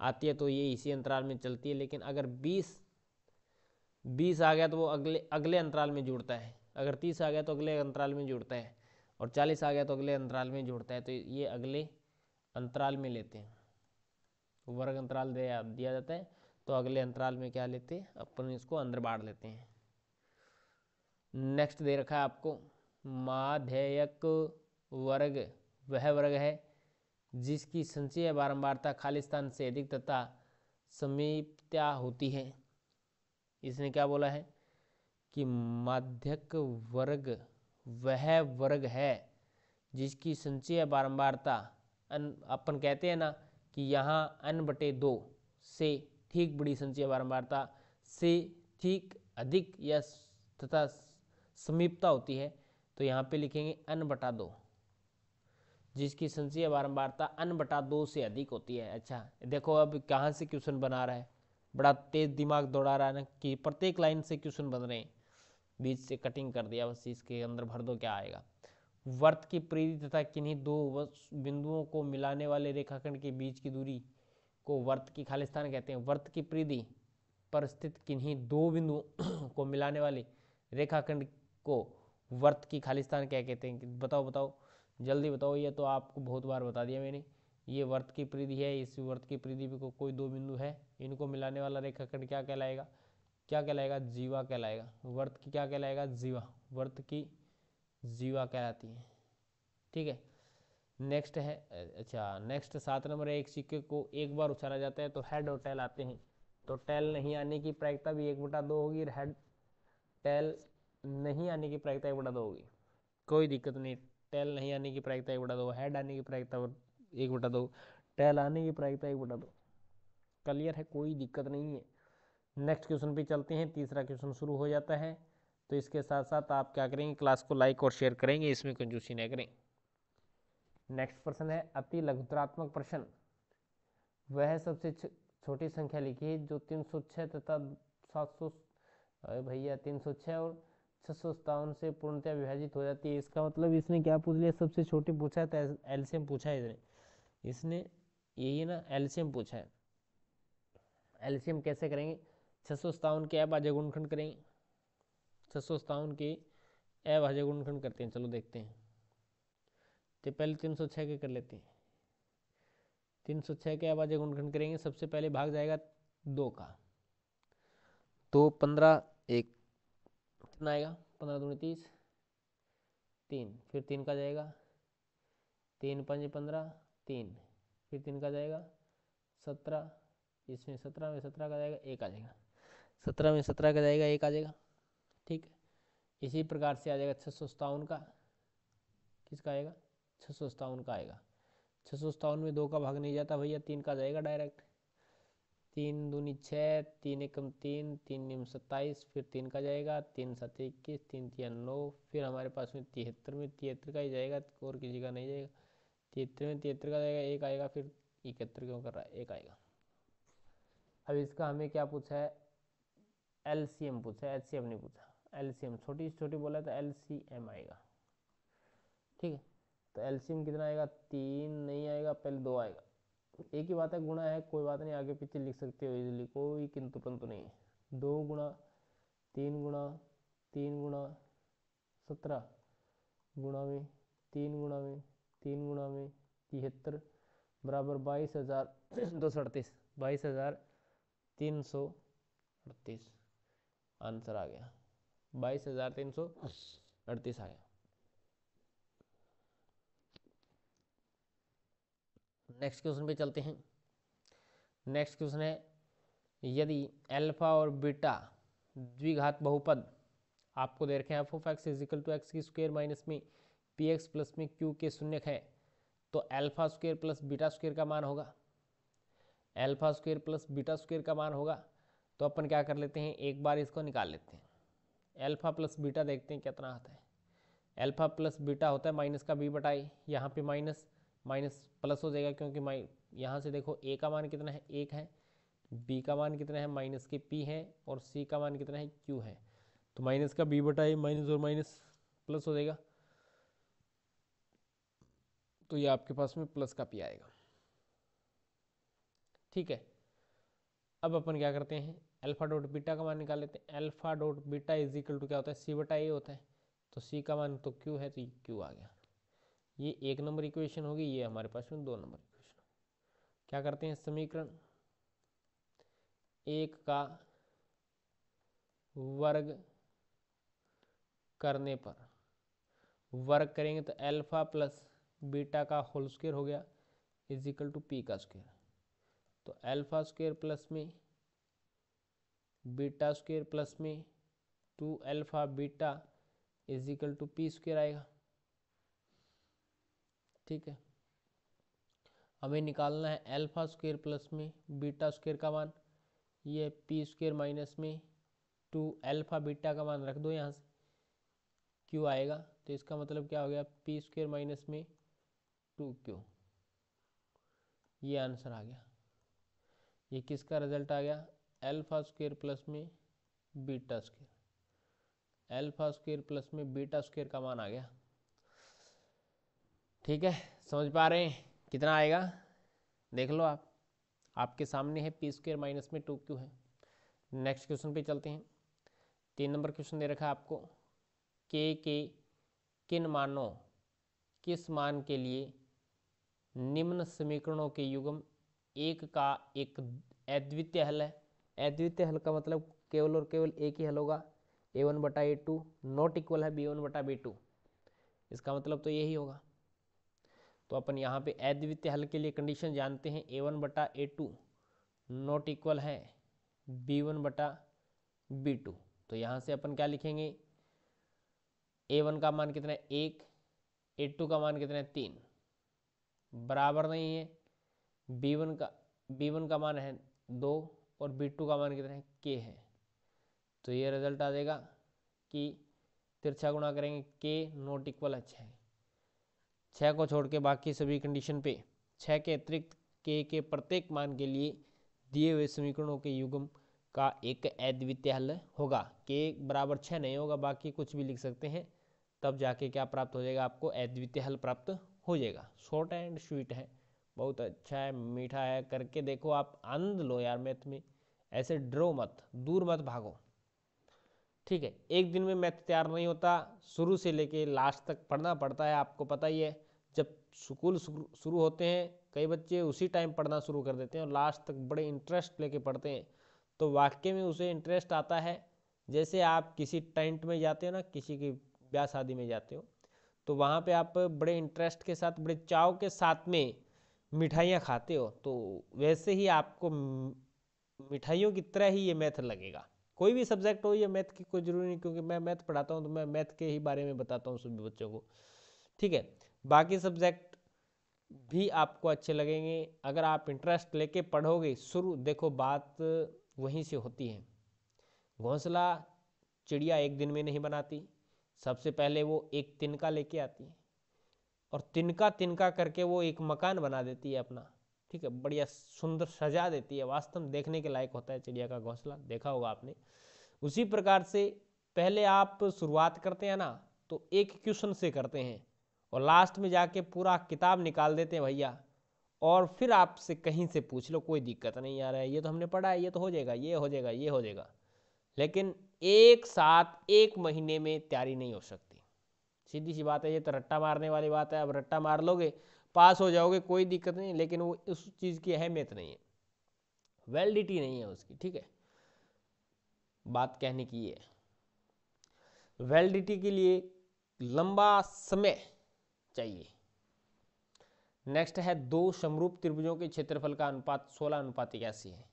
A: आती है तो ये इसी अंतराल में चलती है, लेकिन अगर 20 आ गया तो वो अगले अगले अंतराल में जुड़ता है, अगर 30 आ गया तो अगले अंतराल में जुड़ता है, और 40 आ गया तो अगले अंतराल में जुड़ता है। तो ये अगले अंतराल में लेते हैं, वर्ग अंतराल दिया जाता है तो अगले अंतराल में क्या लेते हैं, अपन इसको अंदर बांट लेते हैं। नेक्स्ट दे रखा है आपको, माध्ययक वर्ग वह वर्ग है जिसकी संचयी बारंबारता खाली स्थान से अधिक तथा समीपता होती है। इसने क्या बोला है कि माध्यक वर्ग वह वर्ग है जिसकी संचयी बारंबारता अपन कहते हैं ना कि यहाँ n/2 से ठीक बड़ी संचयी बारंबारता से ठीक अधिक या तथा समीपता होती है, तो यहाँ पे लिखेंगे n/2, जिसकी संचयी बारंबारता n/2 से अधिक होती है। अच्छा देखो, अब कहाँ से क्वेश्चन बना रहा है, बड़ा तेज दिमाग दौड़ा रहा है ना, कि प्रत्येक लाइन से क्वेश्चन बन रहे हैं, बीच से कटिंग कर दिया, बस इसके अंदर भर दो क्या आएगा। वर्त की परिधि तथा किन्हीं दो बिंदुओं को मिलाने वाले रेखाखंड के बीच की दूरी को वर्त की खाली स्थान कहते हैं। वर्त की परिधि पर स्थित किन्हीं दो बिंदुओं को मिलाने वाले रेखाखंड को वर्त की खालिस्तान क्या कहते हैं? बताओ बताओ, जल्दी बताओ। ये तो आपको बहुत बार बता दिया मैंने। ये वर्त की परिधि है, इस वर्त की परिधि पे कोई दो बिंदु है, इनको मिलाने वाला रेखाखंड क्या कहलाएगा? क्या कहलाएगा? जीवा कहलाएगा। वर्त की क्या कहलाएगा? जीवा। वर्त की जीवा कहलाती है। ठीक है, नेक्स्ट है, अच्छा नेक्स्ट 7 नंबर है, एक सिक्के को एक बार उछाला जाता है तो हेड और टेल आते हैं, तो टेल नहीं आने की प्रायिकता भी 1/2 होगी, हेड टेल नहीं आने की प्रायिकता 1/2 होगी। कोई दिक्कत नहीं, टेल नहीं आने की प्रायिकता 1/2, हेड आने की प्रायिकता 1/2, टेल आने की प्रायिकता 1/2। क्लियर है, कोई दिक्कत नहीं है। नेक्स्ट क्वेश्चन पे चलते हैं, तीसरा क्वेश्चन शुरू हो जाता है। तो इसके साथ साथ आप क्या करेंगे, क्लास को लाइक और शेयर करेंगे, इसमें कंजूसी न करें। नेक्स्ट प्रश्न है अति लघुत्तरात्मक प्रश्न। वह सबसे छोटी संख्या लिखी जो 306 तथा 700, अरे भैया 306 और 657 से पूर्णतः विभाजित हो जाती है। इसका मतलब इसने क्या पूछ लिया? सबसे छोटी पूछा है, तो एलसीएम पूछा है इसने यही ना, एलसीएम पूछा है। एलसीएम कैसे करेंगे? 657 के अभाज्य गुणनखंड करेंगे, 657 के अभाज्य गुणनखंड करते हैं। चलो देखते हैं, तो पहले 306 के कर लेते हैं। 306 के अभाज्य गुणनखंड करेंगे, सबसे पहले भाग जाएगा 2 का, तो 15 एक कितना आएगा? 15 दूनी 30, 3, फिर 3 का जाएगा, 3 5 15, 3, फिर 3 का जाएगा 17, इसमें 17 में 17 का जाएगा 1 आ जाएगा, 17 में 17 का जाएगा 1 आ जाएगा। ठीक है, इसी प्रकार से आ जाएगा 657 का, किसका आएगा? 657 का आएगा। 657 में 2 का भाग नहीं जाता भैया, 3 का जाएगा डायरेक्ट, 3 दूनी 6, 3 एकम 3, 3 निम 27, फिर 3 का जाएगा, 3 7 21, 3 3 9, फिर हमारे पास में 73 में 73 का ही जाएगा, और किसी का नहीं जाएगा। 73 में 73 का जाएगा, 1 आएगा, फिर 71 क्यों कर रहा है? 1 आएगा। अब इसका हमें क्या पूछा है? एलसीएम पूछा है, एचसीएफ नहीं पूछा। एलसीएम छोटी से छोटी बोला तो एलसीएम आएगा। ठीक है, तो एलसीएम कितना आएगा? 3 नहीं आएगा, पहले 2 आएगा। एक ही बात है, गुणा है, कोई बात नहीं, आगे पीछे लिख सकते हो इजीली, कोई किंतु परंतु नहीं है। 2 गुणा 3 गुणा 3 गुणा 17 गुणा में 3 गुणा में 3 गुणा में 73 बराबर 22,238, 22,338 आंसर आ गया, 22,338 आ गया। नेक्स्ट क्वेश्चन पे चलते हैं। नेक्स्ट क्वेश्चन है, यदि अल्फा और बीटा द्विघात बहुपद आपको दे रखे हैं, F of X is equal to X की स्क्वायर माइनस में पी एक्स प्लस में क्यू के शून्यक है, तो alpha square plus beta square का मान होगा। Alpha square plus beta square का मान होगा, तो अपन क्या कर लेते हैं, एक बार इसको निकाल लेते हैं। अल्फा प्लस बीटा देखते हैं कितना आता है। अल्फा प्लस बीटा होता है माइनस का बी बटाई, यहाँ पे माइनस माइनस प्लस हो जाएगा, क्योंकि यहाँ से देखो ए का मान कितना है? 1 है, बी का मान कितना है? माइनस के पी है, और सी का मान कितना है? क्यू है। तो माइनस का बी बटाई माइनस और माइनस प्लस हो जाएगा, तो ये आपके पास में प्लस का पी आएगा। ठीक है, अब अपन क्या करते हैं, अल्फा डॉट बीटा का मान निकाल लेते हैं। Alpha dot beta is equal to क्या होता है? सी बटा ए होता है, तो सी का मान तो क्यू है, तो ये क्यू आ गया। ये 1 नंबर इक्वेशन होगी, ये हमारे पास में 2 नंबर इक्वेशन। क्या करते हैं, समीकरण 1 का वर्ग करने पर, वर्ग करेंगे तो अल्फा प्लस बीटा का होल स्क्वायर हो गया इज इक्वल टू पी का स्क्वायर, तो अल्फा स्क्वायर प्लस में बीटा स्क्वायर प्लस में 2 alpha beta is equal to P square आएगा। ठीक है, हमें निकालना है अल्फा स्क्वायर प्लस में बीटा स्क्वायर का मान, ये पी स्क्वायर माइनस में 2 अल्फा बीटा का मान रख दो यहाँ से, क्यू आएगा, तो इसका मतलब क्या हो गया? पी स्क्वायर माइनस में 2q, ये आंसर आ गया। ये किसका रिजल्ट आ गया? अल्फा स्क्वायर प्लस में beta square, alpha square plus में बीटा स्क्वायर का मान आ गया। ठीक है, समझ पा रहे हैं कितना आएगा? देख लो आप, आपके सामने है, पी स्क्वायर माइनस में 2q है। नेक्स्ट क्वेश्चन पे चलते हैं। 3 नंबर क्वेश्चन दे रखा है आपको, के किन मानों किस मान के लिए निम्न समीकरणों के युग्म एक का एक अद्वितीय हल है। अद्वितीय हल का मतलब केवल और केवल एक ही हल होगा, a1/a2 नॉट इक्वल है b1/b2, इसका मतलब तो यही होगा। तो अपन यहाँ पे अद्वितीय हल के लिए कंडीशन जानते हैं, a1/a2 नॉट इक्वल है b1/b2। तो यहाँ से अपन क्या लिखेंगे, a1 का मान कितना है 1, a2 का मान कितना है 3, बराबर नहीं है b1 का मान है 2 और b2 का मान कितना है k है। तो ये रिजल्ट आ जाएगा कि तिरछा गुणा करेंगे k नॉट इक्वल है 6 को छोड़ के बाकी सभी कंडीशन पे 6 के अतिरिक्त k के प्रत्येक मान के लिए दिए हुए समीकरणों के युग्म का एक अद्वितीय हल होगा। k बराबर 6 नहीं होगा, बाकी कुछ भी लिख सकते हैं, तब जाके क्या प्राप्त हो जाएगा, आपको अद्वितीय हल प्राप्त हो जाएगा। शॉर्ट एंड स्वीट है, बहुत अच्छा है, मीठा है, करके देखो आप, आनंद लो यार मैथ में, ऐसे डरो मत, दूर मत भागो, ठीक है। एक दिन में मैथ तैयार नहीं होता, शुरू से लेके लास्ट तक पढ़ना पड़ता है, आपको पता ही है। जब स्कूल शुरू होते हैं कई बच्चे उसी टाइम पढ़ना शुरू कर देते हैं और लास्ट तक बड़े इंटरेस्ट लेके पढ़ते हैं, तो वाकई में उसे इंटरेस्ट आता है। जैसे आप किसी टेंट में जाते हो ना, किसी की ब्याह शादी में जाते हो, तो वहाँ पे आप बड़े इंटरेस्ट के साथ, बड़े चाव के साथ में मिठाइयाँ खाते हो, तो वैसे ही आपको मिठाइयों की तरह ही ये मैथ लगेगा। कोई भी सब्जेक्ट हो, ये मैथ की कोई जरूरी नहीं, क्योंकि मैं मैथ पढ़ाता हूँ तो मैं मैथ के ही बारे में बताता हूँ सभी बच्चों को, ठीक है। बाकी सब्जेक्ट भी आपको अच्छे लगेंगे अगर आप इंटरेस्ट लेके पढ़ोगे। शुरू देखो, बात वहीं से होती है। घोंसला चिड़िया एक दिन में नहीं बनाती, सबसे पहले वो एक तिनका लेके आती है और तिनका तिनका करके वो एक मकान बना देती है अपना, ठीक है, बढ़िया सुंदर सजा देती है, वास्तव में देखने के लायक होता है चिड़िया का घोंसला, देखा होगा आपने। उसी प्रकार से पहले आप शुरुआत करते हैं ना, तो एक क्वेश्चन से करते हैं और लास्ट में जाके पूरा किताब निकाल देते हैं भैया, और फिर आपसे कहीं से पूछ लो, कोई दिक्कत नहीं आ रहा है, ये तो हमने पढ़ा है, ये तो हो जाएगा, ये हो जाएगा, ये हो जाएगा। लेकिन एक साथ एक महीने में तैयारी नहीं हो सकती, सीधी सी बात है। ये तो रट्टा मारने वाली बात है, अब रट्टा मार लोगे पास हो जाओगे, कोई दिक्कत नहीं, लेकिन वो उस चीज़ की अहमियत नहीं है, वैलिडिटी नहीं है उसकी, ठीक है। बात कहने की है, वैलिडिटी के लिए लंबा समय चाहिए। नेक्स्ट है, दो समरूप त्रिभुजों के क्षेत्रफल का अनुपात 16:81 है।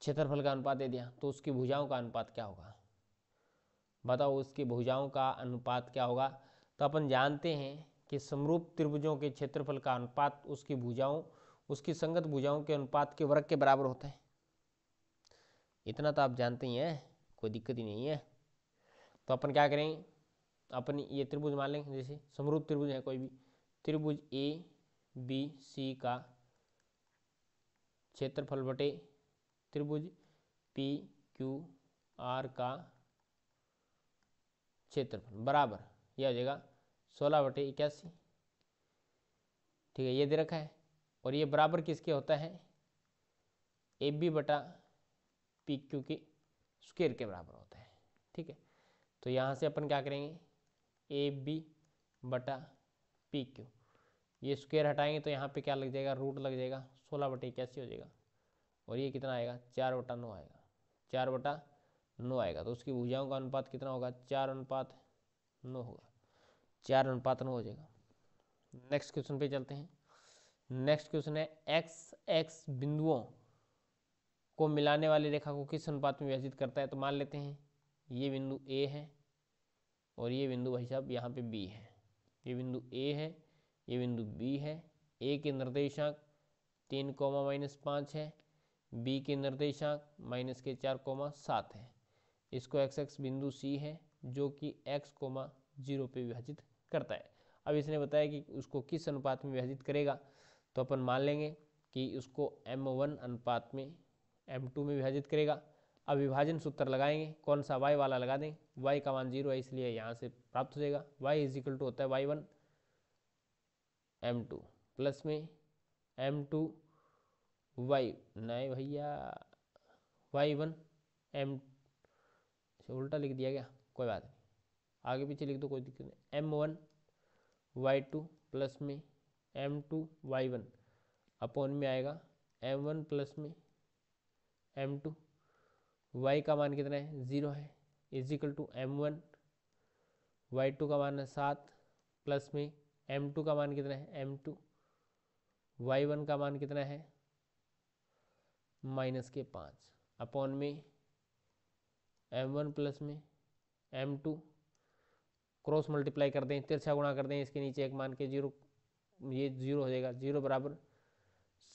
A: क्षेत्रफल का अनुपात दे दिया, तो उसकी भुजाओं का अनुपात क्या होगा, बताओ उसकी भुजाओं का अनुपात क्या होगा। तो अपन जानते हैं कि समरूप त्रिभुजों के क्षेत्रफल का अनुपात उसकी भुजाओं, उसकी संगत भुजाओं के अनुपात के वर्ग के बराबर होता है। इतना तो आप जानते ही हैं, कोई दिक्कत ही नहीं है। तो अपन क्या करेंगे, अपन ये त्रिभुज मान लेंगे, जैसे समरूप त्रिभुज है कोई भी, त्रिभुज ए बी सी का क्षेत्रफल बटे त्रिभुज पी क्यू आर का क्षेत्रफल बराबर, यह हो जाएगा 16/81, ठीक है, ये दे रखा है। और ये बराबर किसके होता है, ए बी बटा पी क्यू के स्क्वायर के बराबर होता है, ठीक है। तो यहाँ से अपन क्या करेंगे, ए बी बटा पी क्यू, ये स्क्वायर हटाएंगे तो यहाँ पे क्या लग जाएगा, रूट लग जाएगा, 16/81 हो जाएगा। और ये कितना आएगा, 4/9 आएगा, 4/9 आएगा। तो उसकी भुजाओं का अनुपात कितना होगा, 4:9 होगा, 4:9 हो जाएगा। नेक्स्ट क्वेश्चन पे चलते हैं। नेक्स्ट क्वेश्चन है, एक्स एक्स बिंदुओं को मिलाने वाली रेखा को किस अनुपात में विभाजित करता है। तो मान लेते हैं ये बिंदु ए है और ये बिंदु भाई साहब यहाँ पे बी है, ये बिंदु ए है, ये बिंदु बी है। ए के निर्देशांक 3, -5 है, बी के निर्देशांक -4, है। इसको एक्स एक्स बिंदु सी है जो कि x, 0 पे विभाजित करता है। अब इसने बताया कि उसको किस अनुपात में विभाजित करेगा, तो अपन मान लेंगे कि उसको m1 अनुपात में m2 में विभाजित करेगा। अब विभाजन सूत्र लगाएंगे, कौन सा, y वाला लगा दें, y का मान 0 है इसलिए यहाँ से प्राप्त हो जाएगा, y = होता है y1 m2 प्लस में m2 y नहीं भैया y1 m अच्छा उल्टा लिख दिया क्या, कोई बात नहीं, आगे पीछे लिख दो कोई दिक्कत नहीं। m1y2 प्लस में m2y1 अपॉन में आएगा m1 प्लस में m2, y का मान कितना है 0 है, इजिकल टू m1 y2 का मान है 7 प्लस में m2 का मान कितना है m2 y1 का मान कितना है -5 अपॉन में m1 प्लस में m2 क्रॉस मल्टीप्लाई कर दें, तिरछा गुणा कर दें, इसके नीचे एक मान के 0, ये 0 हो जाएगा, 0 बराबर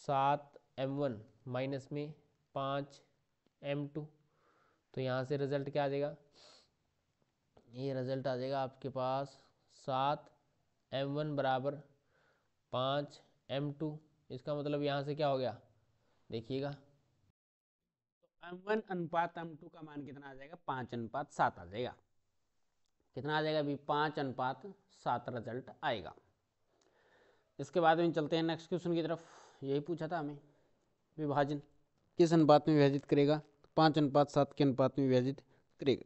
A: 7m1 माइनस में 5m2। तो यहाँ से रिजल्ट क्या आ जाएगा, ये रिजल्ट आ जाएगा आपके पास 7m1 बराबर 5m2। इसका मतलब यहाँ से क्या हो गया, देखिएगा,
B: तो m1 अनुपात m2 का मान कितना आ जाएगा, 5:7 आ जाएगा। कितना आ जाएगा अभी, 5:7 रिजल्ट आएगा। इसके बाद में चलते हैं नेक्स्ट क्वेश्चन की तरफ। यही पूछा था हमें, विभाजन किस अनुपात में विभाजित करेगा, तो 5:7 के अनुपात में विभाजित करेगा।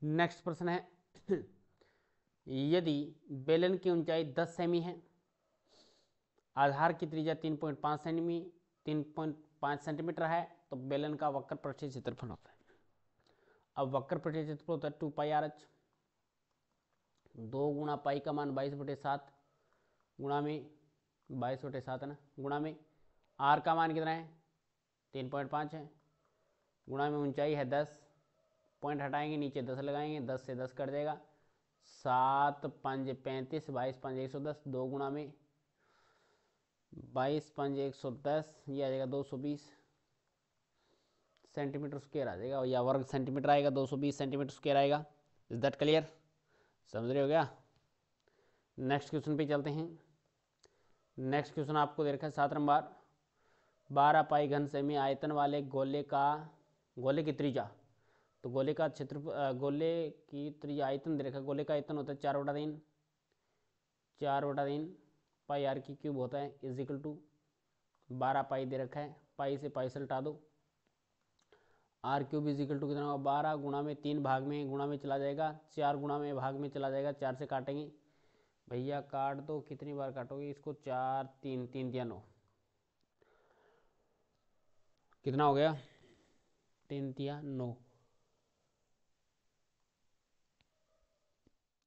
B: नेक्स्ट प्रश्न है यदि बेलन की ऊंचाई 10 सेमी है, आधार की त्रिज्या 3.5 सेंटीमीटर है, तो बेलन का वक्र पृष्ठीय क्षेत्रफल होता है। अब वक्र पृष्ठीय क्षेत्रफल होता है 2πr/h, 2 गुणा पाई का मान 22/7 गुणा में 22/7 है ना, गुणा में आर का मान कितना है 3.5 है, गुणा में ऊंचाई है 10, पॉइंट हटाएंगे नीचे 10 लगाएंगे, 10 से 10 कट जाएगा, 7 5 35, 22 5 110, 2 गुणा में 22 5 110, ये आ जाएगा 220 सेंटीमीटर स्क्वायर आ जाएगा, या वर्ग सेंटीमीटर आएगा, 220 सेंटीमीटर स्क्वायर आएगा। इज दैट क्लियर, समझ रहे हो क्या। नेक्स्ट क्वेश्चन पे चलते हैं। नेक्स्ट क्वेश्चन आपको दे रखा है 7 नंबर, 12 पाई घन सेमी आयतन वाले गोले की त्रिज्या, तो गोले का क्षेत्र, गोले की त्रिज्या आयतन दे रखा है, गोले का आयतन होता है 4/3 पाई आर की क्यूब होता है, इजिकल टू 12 पाई दे रखा है, पाई से पाई से हटा दो, आर क्यूब इजिकल टू कितना होगा 12 गुणा में 3 भाग में गुणा में चला जाएगा, 4 गुणा में भाग में चला जाएगा, 4 से काटेंगे भैया, काट दो, कितनी बार काटोगे इसको, 4 3 3 दिया 9, कितना हो गया 3 दिया 9।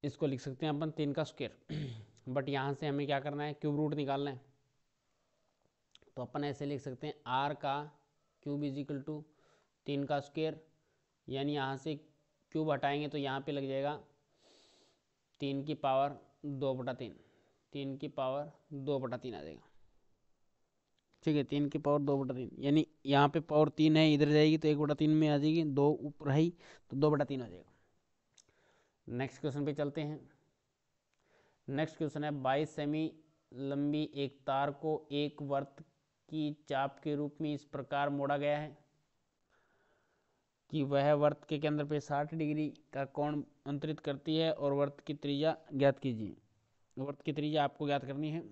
B: इसको लिख सकते हैं अपन 3 का स्क्वायर बट यहाँ से हमें क्या करना है, क्यूब रूट निकालना है, तो अपन ऐसे लिख सकते हैं आर का क्यूब इजिकल टू 3 का स्क्वायर, यानी यहाँ से क्यूब हटाएंगे तो यहाँ पे लग जाएगा 3 की पावर 2/3, 3 की पावर 2/3 आ जाएगा, ठीक है, 3 की पावर 2/3, यानी यहाँ पे पावर 3 है, इधर जाएगी तो 1/3 में आ जाएगी, 2 ऊपर रही तो 2/3 हो जाएगा। नेक्स्ट क्वेश्चन पे चलते हैं। नेक्स्ट क्वेश्चन है 22 सेमी लंबी एक तार को एक वर्त की चाप के रूप में इस प्रकार मोड़ा गया है कि वह वर्त के केंद्र पे 60 डिग्री का कोण अंतरित करती है, और वर्त की त्रिज्या ज्ञात कीजिए। वर्त की त्रिज्या आपको ज्ञात करनी है,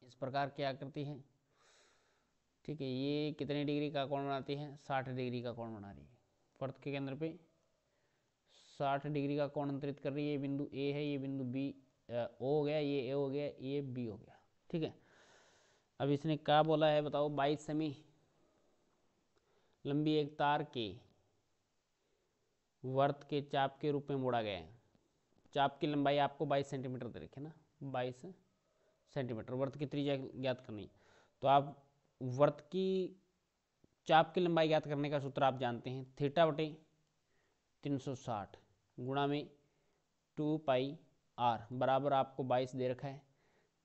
B: इस प्रकार क्या करती है, ठीक है, ये कितने डिग्री का कोण बनाती है, 60 डिग्री का कोण बना रही है, वर्त के केंद्र पे 60 डिग्री का कोण अंतरित कर रही है। ये बिंदु ए है, ये बिंदु बी ओ हो गया, ये ए हो गया, ये बी हो गया, ठीक है। अब इसने क्या बोला है बताओ, 22 सेमी लंबी एक तार के वर्त के चाप के रूप में मोड़ा गया है। चाप की लंबाई आपको 22 सेंटीमीटर दे रखी है ना, 22 सेंटीमीटर, वर्त की त्रिज्या ज्ञात करनी, तो आप वर्त की चाप की लंबाई ज्ञात करने का सूत्र आप जानते हैं, θ/360 गुणा में 2πr बराबर आपको 22 दे रखा है,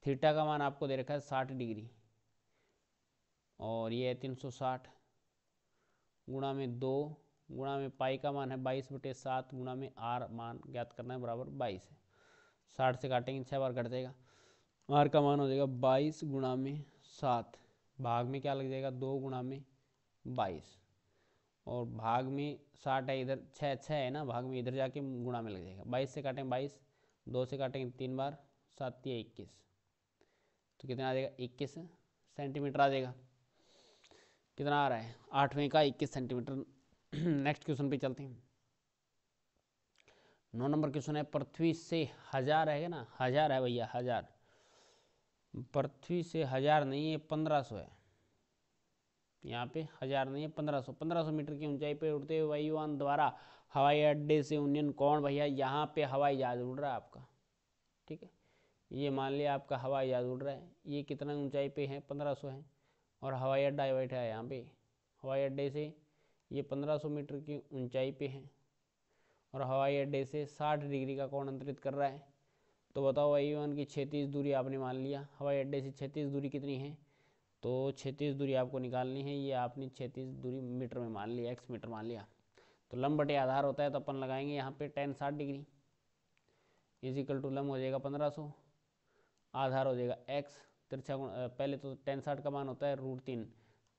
B: थीटा का मान आपको दे रखा है 60 डिग्री, और ये है 360 गुणा में 2 गुणा में पाई का मान है 22/7 गुणा में आर मान ज्ञात करना है बराबर 22 है, 60 से काटेंगे 6 बार कट जाएगा, आर का मान हो जाएगा 22 गुणा में 7, भाग में क्या लग जाएगा 2 गुणा में 22, और भाग में 60 है, इधर 6 है ना, भाग में इधर जाके गुणा में लग जाएगा, 22 से काटेंगे 22, 2 से काटेंगे 3 बार, 7 या 21, तो कितना आ जाएगा 21 सेंटीमीटर आ जाएगा। कितना आ रहा है 8वें का 21 सेंटीमीटर नेक्स्ट क्वेश्चन पे चलते हैं। 9 नंबर क्वेश्चन है, पृथ्वी से 1000 है ना, 1000 है भैया, 1000। पृथ्वी से 1000 नहीं है, 1500 है। यहाँ पे 1000 नहीं है, 1500 मीटर की ऊंचाई पे उड़ते हुए वायुयान द्वारा हवाई अड्डे से उन्नयन कौन, भैया यहाँ पे हवाई जहाज उड़ रहा है आपका, ठीक है। ये मान लिया आपका हवाई जहाज उड़ रहा है, ये कितना ऊंचाई पे है, 1500 है, और हवाई अड्डा बैठा है यहाँ पे। हवाई अड्डे से ये 1500 मीटर की ऊंचाई पे है, और हवाई अड्डे से 60 डिग्री का कोण अंतरित कर रहा है। तो बताओ वायुयान की क्षैतिज दूरी आपने मान लिया, हवाई अड्डे से क्षैतिज दूरी कितनी है, तो क्षैतिज दूरी आपको निकालनी है। ये आपने क्षैतिज दूरी मीटर में मान लिया, x मीटर मान लिया। तो लंब बटे आधार होता है, तो अपन लगाएंगे यहाँ पे tan 60 डिग्री इजिकल टू लंब हो जाएगा 1500, आधार हो जाएगा x, तिरछा गुण, पहले तो tan 60 का मान होता है √3,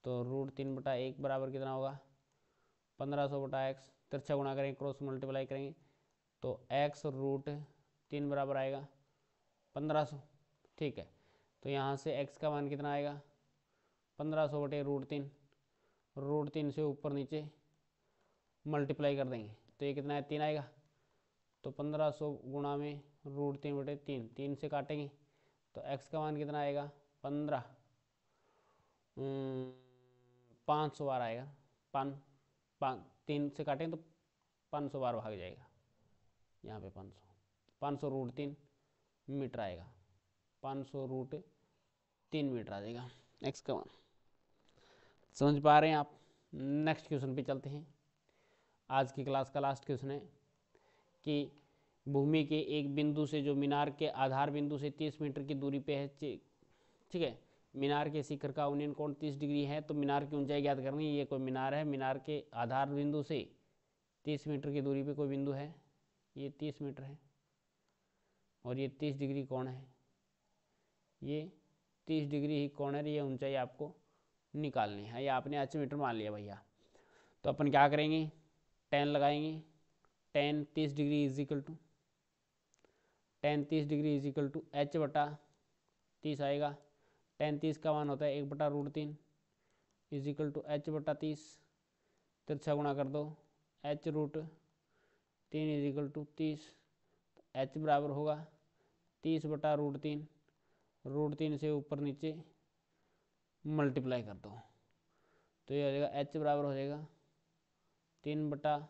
B: तो √3 बटा 1 बराबर कितना होगा, 1500 बटा x, तिरछा गुणा करेंगे, क्रॉस मल्टीप्लाई करेंगे, तो x √3 बराबर आएगा 1500, ठीक है। तो यहाँ से x का मान कितना आएगा, 1500 बटे √3, √3 से ऊपर नीचे मल्टीप्लाई कर देंगे, तो ये कितना है, 3 आएगा। तो 1500 गुणा में √3 बटे 3, 3 से काटेंगे तो x का मान कितना आएगा, 15, 500 बार आएगा, 3 से काटेंगे तो 500 बार भाग जाएगा, यहाँ पे 500 √3 मीटर आएगा, 500 √3 मीटर आ जाएगा x का मान। समझ पा रहे हैं आप। नेक्स्ट क्वेश्चन पे चलते हैं। आज की क्लास का लास्ट क्वेश्चन है कि भूमि के एक बिंदु से, जो मीनार के आधार बिंदु से 30 मीटर की दूरी पे है, ठीक है, मीनार के शिखर का उन्नयन कोण 30 डिग्री है। तो मीनार की ऊंचाई ज्ञात करनी है। ये कोई मीनार है, मीनार के आधार बिंदु से 30 मीटर की दूरी पे कोई बिंदु है, ये 30 मीटर है, और ये 30 डिग्री कोण है, ये 30 डिग्री ही कोण है, ये ऊंचाई आपको निकालनी है। ये आपने h मीटर मान लिया भैया। तो अपन क्या करेंगे, tan लगाएंगे, tan 30 degree is equal to h बटा 30 आएगा। tan 30 का मान होता है 1 बटा √3 इजिकल टू h बटा 30, तिरछा गुणा कर दो, h √3 इजिकल टू 30, h बराबर होगा 30 बटा √3, √3 से ऊपर नीचे मल्टीप्लाई कर दो, तो ये हो जाएगा h बराबर हो जाएगा 3 बटा,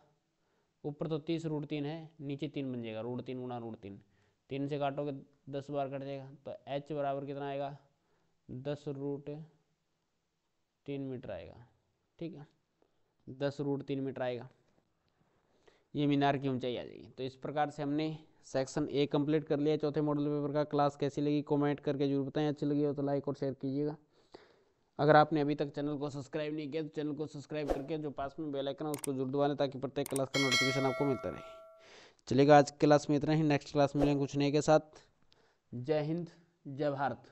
B: ऊपर तो 30 √3 है, नीचे 3 बन जाएगा, √3 गुणा √3, 3 से काटोगे 10 बार कट जाएगा, तो h बराबर कितना आएगा, 10 √3 मीटर आएगा, ठीक है, 10 √3 मीटर आएगा। ये मीनार की ऊंचाई आ जाएगी। तो इस प्रकार से हमने सेक्शन ए कंप्लीट कर लिया चौथे मॉडल पेपर का। क्लास कैसी लगी कमेंट करके जरूर बताएं, अच्छी लगी हो तो लाइक और शेयर कीजिएगा। अगर आपने अभी तक चैनल को सब्सक्राइब नहीं किया तो चैनल को सब्सक्राइब करके जो पास में बेल आइकन है उसको जरूर दबा लें, ताकि प्रत्येक क्लास का नोटिफिकेशन आपको मिलता रहे। चलिएगा, आज क्लास में इतना ही, नेक्स्ट क्लास मिलेंगे कुछ नए के साथ। जय हिंद, जय भारत।